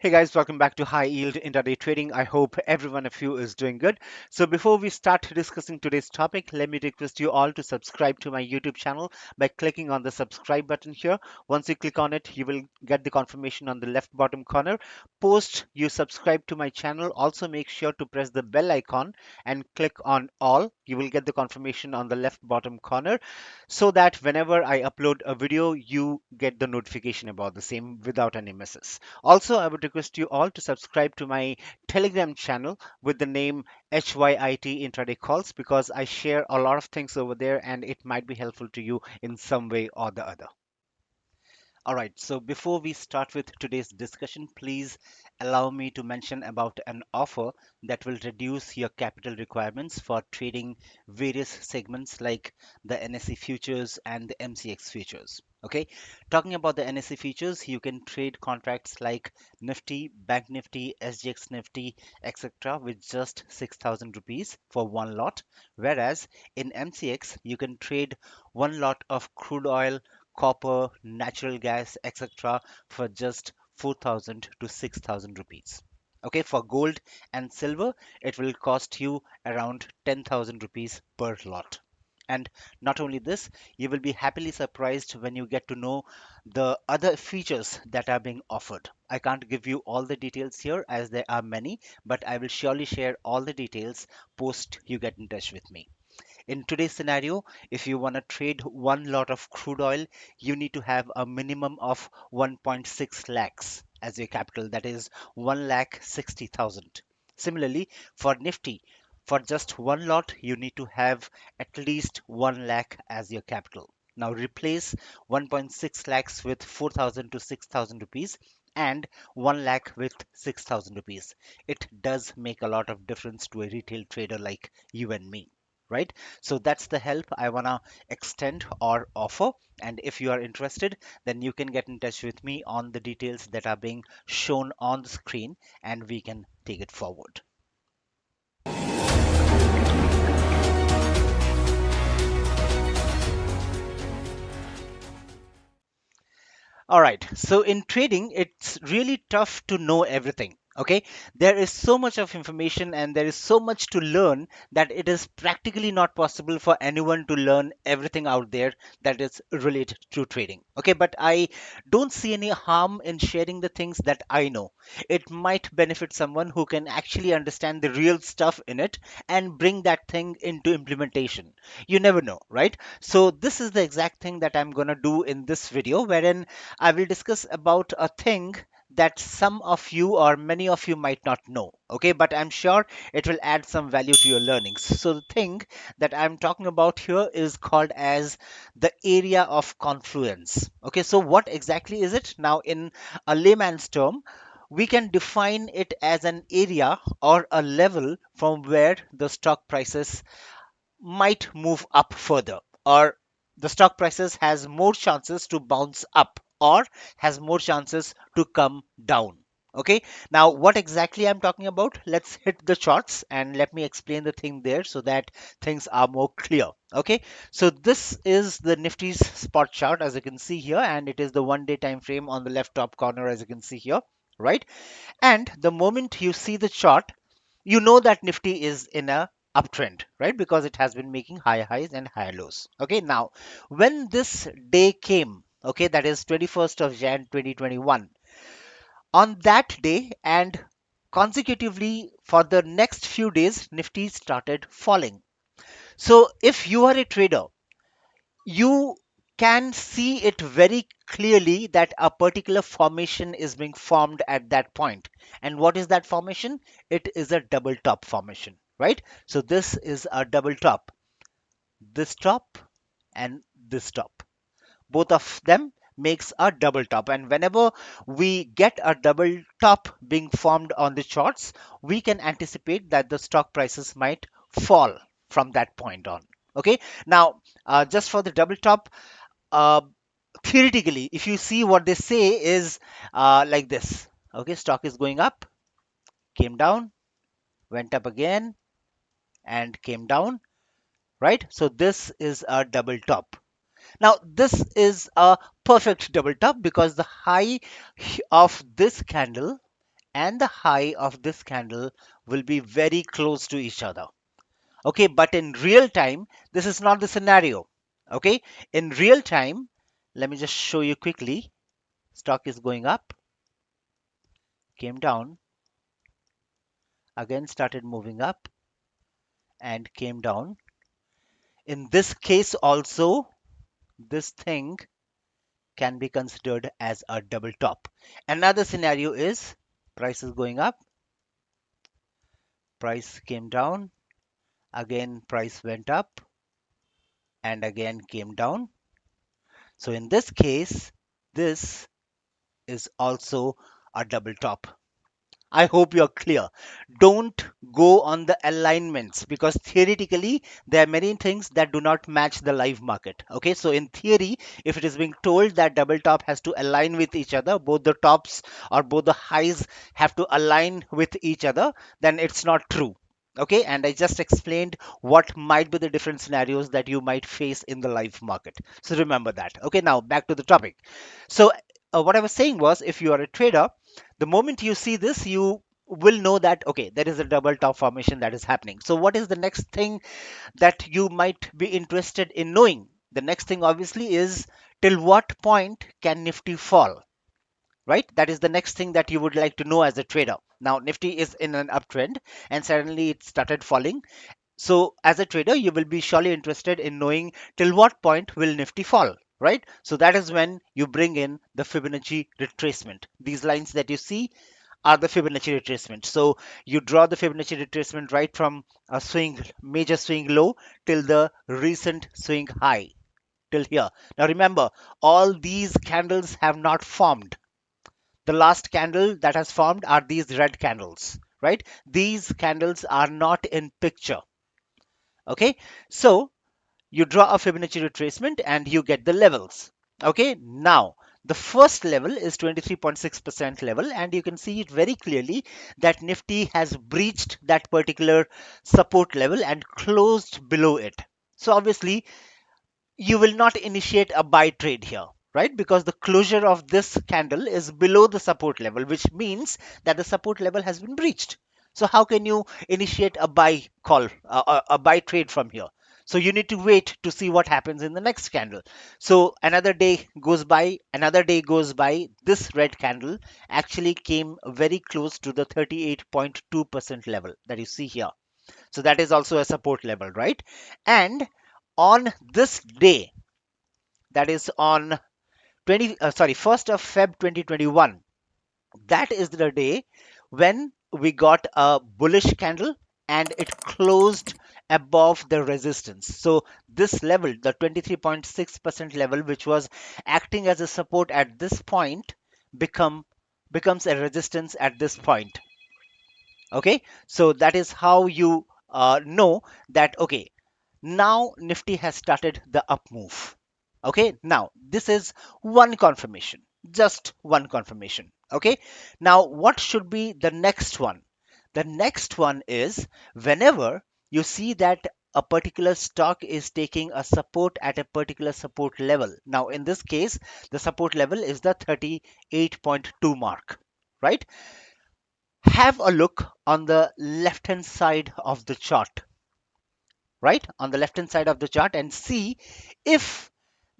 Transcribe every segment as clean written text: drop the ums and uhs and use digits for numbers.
Hey guys, welcome back to High Yield Intraday Trading. I hope every one of you is doing good. So before we start discussing today's topic, let me request you all to subscribe to my YouTube channel by clicking on the subscribe button here. Once you click on it, you will get the confirmation on the left bottom corner. Post you subscribe to my channel, also make sure to press the bell icon and click on all. You will get the confirmation on the left bottom corner so that whenever I upload a video, you get the notification about the same without any misses. Also, I would request you all to subscribe to my Telegram channel with the name HYIT Intraday Calls because I share a lot of things over there and it might be helpful to you in some way or the other. All right, so before we start with today's discussion, please allow me to mention about an offer that will reduce your capital requirements for trading various segments like the NSE futures and the MCX futures. Okay, talking about the NSE futures, you can trade contracts like Nifty, Bank Nifty, SGX Nifty, etc. with just 6,000 rupees for one lot, whereas in MCX you can trade one lot of crude oil, copper, natural gas, etc. for just 4,000 to 6,000 rupees. Okay, for gold and silver, it will cost you around 10,000 rupees per lot. And not only this, you will be happily surprised when you get to know the other features that are being offered. I can't give you all the details here as there are many, but I will surely share all the details post you get in touch with me. In today's scenario, if you want to trade one lot of crude oil, you need to have a minimum of 1.6 lakhs as your capital, that is 1 lakh 60,000. Similarly, for Nifty, for just one lot, you need to have at least 1 lakh as your capital. Now replace 1.6 lakhs with 4,000 to 6,000 rupees and 1 lakh with 6,000 rupees. It does make a lot of difference to a retail trader like you and me, right? So that's the help I want to extend or offer. And if you are interested, then you can get in touch with me on the details that are being shown on the screen and we can take it forward. All right. So in trading, it's really tough to know everything. Okay. There is so much of information and there is so much to learn that it is practically not possible for anyone to learn everything out there that is related to trading. Okay. But I don't see any harm in sharing the things that I know. It might benefit someone who can actually understand the real stuff in it and bring that thing into implementation. You never know, right? So this is the exact thing that I'm going to do in this video, wherein I will discuss about a thing that some of you or many of you might not know. Okay, but I'm sure it will add some value to your learnings. So the thing that I'm talking about here is called as the area of confluence. Okay, so what exactly is it? Now, in a layman's term, we can define it as an area or a level from where the stock prices might move up further, or the stock prices has more chances to bounce up or has more chances to come down. Okay, now what exactly I'm talking about, let's hit the charts and let me explain the thing there so that things are more clear. Okay, so this is the Nifty's spot chart as you can see here, and it is the 1 day time frame on the left top corner as you can see here, right? And the moment you see the chart, you know that Nifty is in a uptrend, right? Because it has been making higher highs and higher lows. Okay, now when this day came, okay, that is 21st of Jan 2021, on that day and consecutively for the next few days, Nifty started falling. So if you are a trader, you can see it very clearly that a particular formation is being formed at that point. And what is that formation? It is a double top formation, right? So this is a double top, this top and this top. Both of them makes a double top. And whenever we get a double top being formed on the charts, we can anticipate that the stock prices might fall from that point on. Okay, now just for the double top, uh, theoretically, if you see what they say is like this. Okay, stock is going up, came down, went up again, and came down, right? So this is a double top. Now, this is a perfect double top because the high of this candle and the high of this candle will be very close to each other. Okay, but in real time, this is not the scenario. Okay, in real time, let me just show you quickly. Stock is going up, came down, again started moving up, and came down. In this case also, this thing can be considered as a double top. Another scenario is price is going up, price came down, again price went up, and again came down. So in this case, this is also a double top. I hope you're clear. Don't go on the alignments, because theoretically there are many things that do not match the live market. Okay, so in theory, if it is being told that double top has to align with each other, both the tops or both the highs have to align with each other, then it's not true. Okay, and I just explained what might be the different scenarios that you might face in the live market. So remember that. Okay, now back to the topic. So what I was saying was, if you are a trader, the moment you see this, you will know that okay, there is a double top formation that is happening. So what is the next thing that you might be interested in knowing? The next thing obviously is, till what point can Nifty fall, right? That is the next thing that you would like to know as a trader. Now Nifty is in an uptrend and suddenly it started falling. So as a trader, you will be surely interested in knowing till what point will Nifty fall, right? So that is when you bring in the Fibonacci retracement. These lines that you see are the Fibonacci retracement. So you draw the Fibonacci retracement right from a major swing low till the recent swing high, till here. Now remember, all these candles have not formed. The last candle that has formed are these red candles, right? These candles are not in picture. Okay, so you draw a Fibonacci retracement and you get the levels. Okay, now the first level is 23.6% level, and you can see it very clearly that Nifty has breached that particular support level and closed below it. So obviously you will not initiate a buy trade here, right? Because the closure of this candle is below the support level, which means that the support level has been breached. So how can you initiate a buy call, a buy trade from here? So you need to wait to see what happens in the next candle. So another day goes by, another day goes by. This red candle actually came very close to the 38.2% level that you see here. So that is also a support level, right? And on this day, that is on 1st of Feb 2021, that is the day when we got a bullish candle and it closed above the resistance. So this level, the 23.6% level, which was acting as a support at this point, become becomes a resistance at this point. Okay, so that is how you know that okay, now Nifty has started the up move. Okay, now this is one confirmation, just one confirmation. Okay, now what should be the next one? The next one is, whenever you see that a particular stock is taking a support at a particular support level. Now in this case, the support level is the 38.2 mark, right? Have a look on the left hand side of the chart, right? On the left hand side of the chart, and see if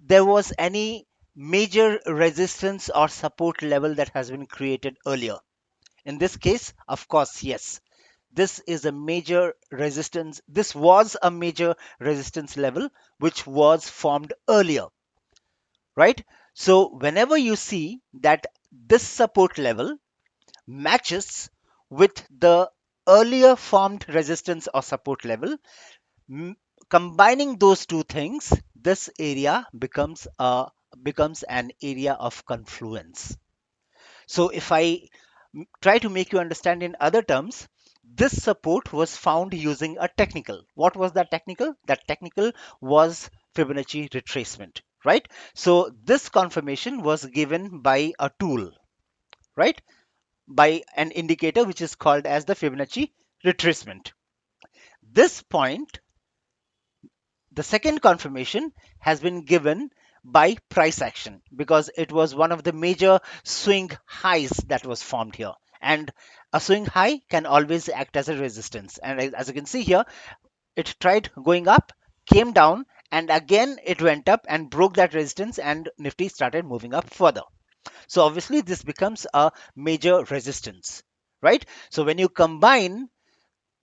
there was any major resistance or support level that has been created earlier. In this case, of course, yes. This is a major resistance. This was a major resistance level which was formed earlier, right? So whenever you see that this support level matches with the earlier formed resistance or support level, M- combining those two things, this area becomes an area of confluence. So if I try to make you understand in other terms, this support was found using a technical. What was that technical? That technical was Fibonacci retracement, right? So this confirmation was given by a tool, right? By an indicator which is called as the Fibonacci retracement. This point, the second confirmation, has been given by price action, because it was one of the major swing highs that was formed here. And a swing high can always act as a resistance. And as you can see here, it tried going up, came down, and again it went up and broke that resistance, and Nifty started moving up further. So obviously this becomes a major resistance, right? So when you combine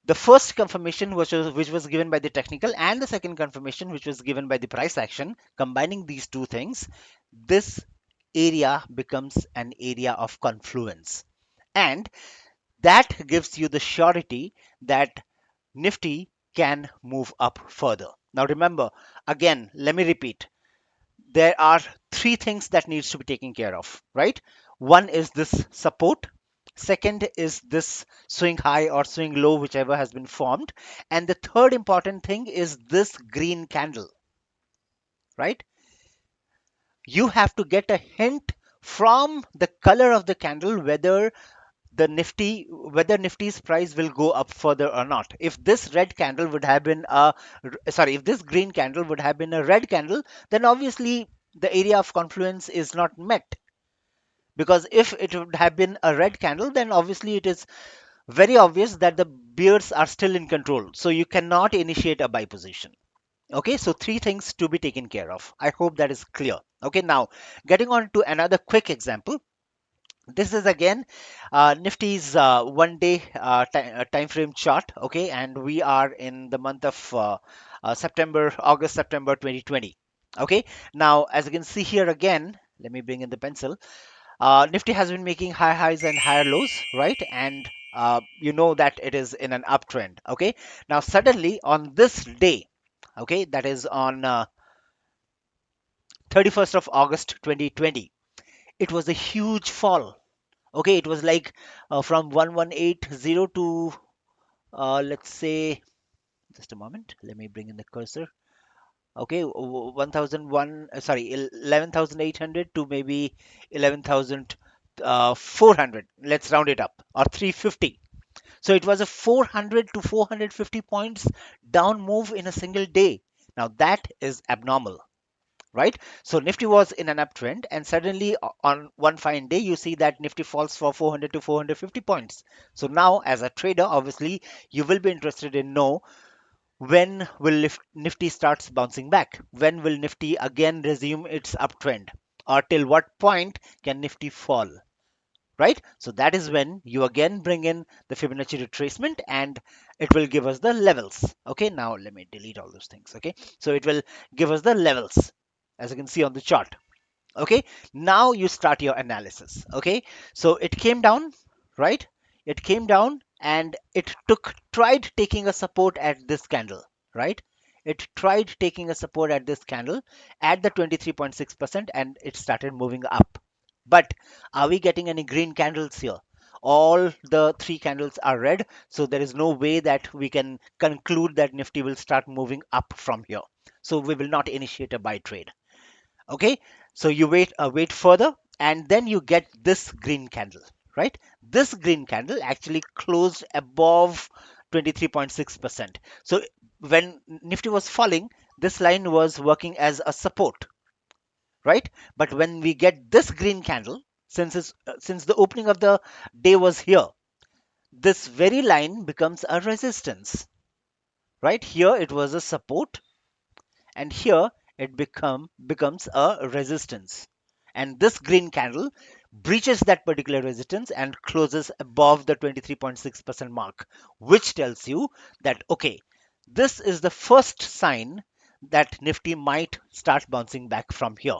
the first confirmation which was given by the technical, and the second confirmation which was given by the price action, combining these two things, this area becomes an area of confluence, and that gives you the surety that Nifty can move up further. Now remember, again, let me repeat, there are three things that needs to be taken care of, right? One is this support. Second is this swing high or swing low, whichever has been formed. And the third important thing is this green candle, right? You have to get a hint from the color of the candle whether Nifty's price will go up further or not. If this red candle would have been a sorry, if this green candle would have been a red candle, then obviously the area of confluence is not met. Because if it would have been a red candle, then obviously it is very obvious that the bears are still in control. So you cannot initiate a buy position. Okay, so three things to be taken care of. I hope that is clear. Okay, now getting on to another quick example. This is again Nifty's one day time frame chart. Okay, and we are in the month of August, September 2020. Okay, now as you can see here again, let me bring in the pencil. Nifty has been making high highs and higher lows, right? And you know that it is in an uptrend. Okay, now suddenly on this day, okay, that is on 31st of August 2020, it was a huge fall. Okay, it was like from 1180 to let's say, just a moment, let me bring in the cursor. Okay, 1001, sorry, 11,800 to maybe 11,400. Let's round it up, or 350. So it was a 400 to 450 points down move in a single day. Now that is abnormal, right? So Nifty was in an uptrend, and suddenly on one fine day, you see that Nifty falls for 400 to 450 points. So now, as a trader, obviously, you will be interested in know when will Nifty starts bouncing back? When will Nifty again resume its uptrend? Or till what point can Nifty fall? Right? So that is when you again bring in the Fibonacci retracement, and it will give us the levels. Okay, now let me delete all those things. Okay, so it will give us the levels as you can see on the chart. Okay, now you start your analysis. Okay, so it came down, right? It came down and it tried taking a support at this candle, right? It tried taking a support at this candle at the 23.6%, and it started moving up. But are we getting any green candles here? All the three candles are red, so there is no way that we can conclude that Nifty will start moving up from here. So we will not initiate a buy trade. Okay, so you wait further, and then you get this green candle, right? This green candle actually closed above 23.6%. So when Nifty was falling, this line was working as a support, right? But when we get this green candle, since the opening of the day was here, this very line becomes a resistance. Right here it was a support, and here it becomes a resistance, and this green candle breaches that particular resistance and closes above the 23.6% mark, which tells you that okay, this is the first sign that Nifty might start bouncing back from here.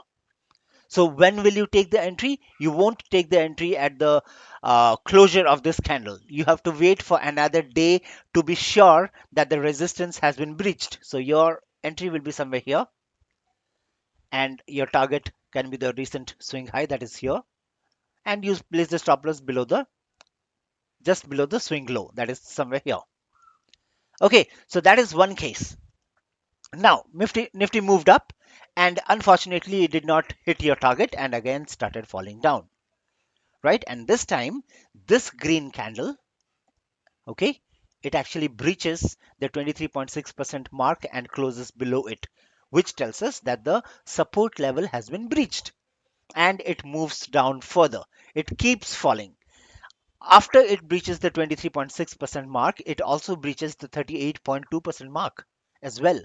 So when will you take the entry? You won't take the entry at the closure of this candle. You have to wait for another day to be sure that the resistance has been breached. So your entry will be somewhere here, and your target can be the recent swing high, that is here, and you place the stop loss below the just below the swing low, that is somewhere here. Okay, so that is one case. Now Nifty moved up, and unfortunately it did not hit your target and again started falling down, right? And this time this green candle, okay, it actually breaches the 23.6% mark and closes below it, which tells us that the support level has been breached, and it moves down further. It keeps falling. After it breaches the 23.6% mark, it also breaches the 38.2% mark as well,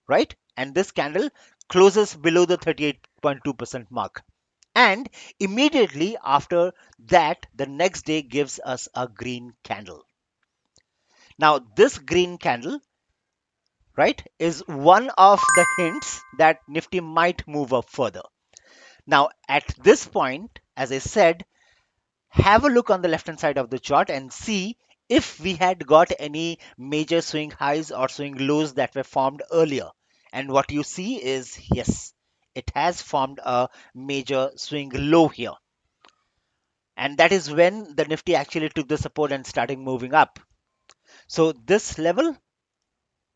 right? And this candle closes below the 38.2% mark. And immediately after that, the next day gives us a green candle. Now, this green candle, right, is one of the hints that Nifty might move up further. Now, at this point, as I said, have a look on the left hand side of the chart and see if we had got any major swing highs or swing lows that were formed earlier. And what you see is, yes, it has formed a major swing low here. And that is when the Nifty actually took the support and started moving up. So this level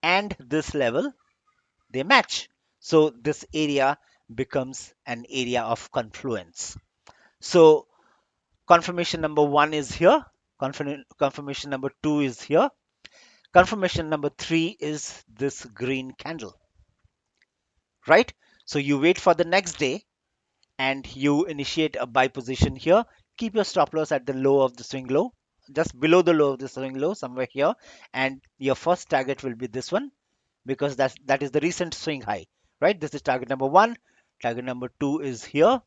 and this level, they match. So this area becomes an area of confluence. So confirmation number one is here. Confirmation number two is here. Confirmation number three is this green candle, right? So you wait for the next day and you initiate a buy position here. Keep your stop loss at the low of the swing low, just below the low of the swing low, somewhere here. And your first target will be this one, because that is the recent swing high, right? This is target number one. Target number two is here.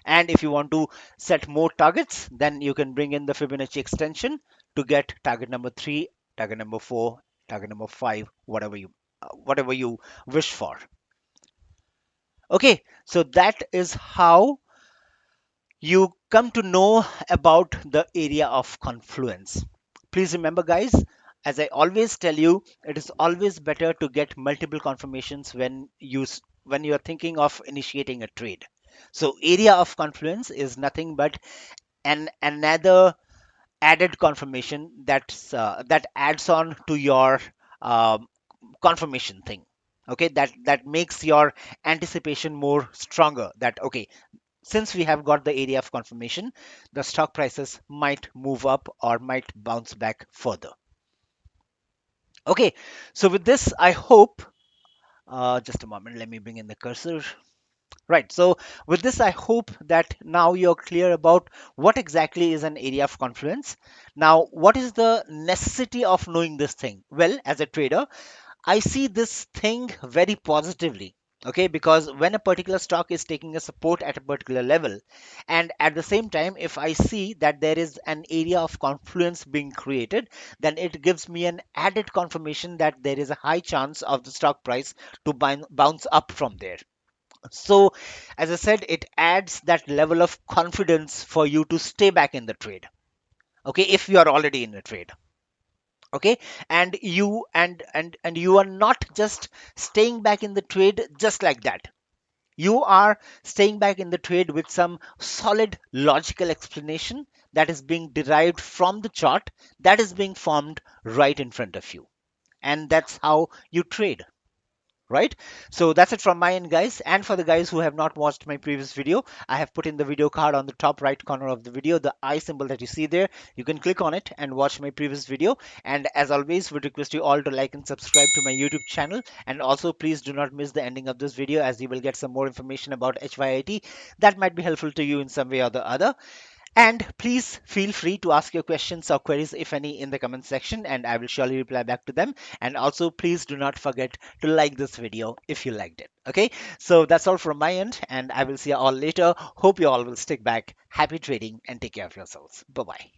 And if you want to set more targets, then you can bring in the Fibonacci extension to get target number three, target number four, target number five, whatever you wish for. Okay, so that is how you come to know about the area of confluence. Please remember, guys, as I always tell you, it is always better to get multiple confirmations when you are thinking of initiating a trade. So area of confluence is nothing but another added confirmation that adds on to your um, confirmation thing. Okay, that makes your anticipation more stronger, that okay, since we have got the area of confirmation, the stock prices might move up or might bounce back further. Okay, so with this, I hope, just a moment, let me bring in the cursor. Right, so with this, I hope that now you're clear about what exactly is an area of confluence. Now, what is the necessity of knowing this thing? Well, as a trader, I see this thing very positively. Okay, because when a particular stock is taking a support at a particular level, and at the same time, if I see that there is an area of confluence being created, then it gives me an added confirmation that there is a high chance of the stock price to bounce up from there. So, as I said, it adds that level of confidence for you to stay back in the trade. Okay, if you are already in the trade. Okay, and you are not just staying back in the trade just like that. You are staying back in the trade with some solid logical explanation that is being derived from the chart that is being formed right in front of you. And that's how you trade, right? So that's it from my end, guys. And for the guys who have not watched my previous video, I have put in the video card on the top right corner of the video, the I symbol that you see there. You can click on it and watch my previous video. And as always, would request you all to like and subscribe to my YouTube channel. And also, please do not miss the ending of this video, as you will get some more information about HYIT that might be helpful to you in some way or the other. And please feel free to ask your questions or queries, if any, in the comment section, and I will surely reply back to them. And also, please do not forget to like this video if you liked it. Okay, so that's all from my end, and I will see you all later. Hope you all will stick back. Happy trading and take care of yourselves. Bye bye.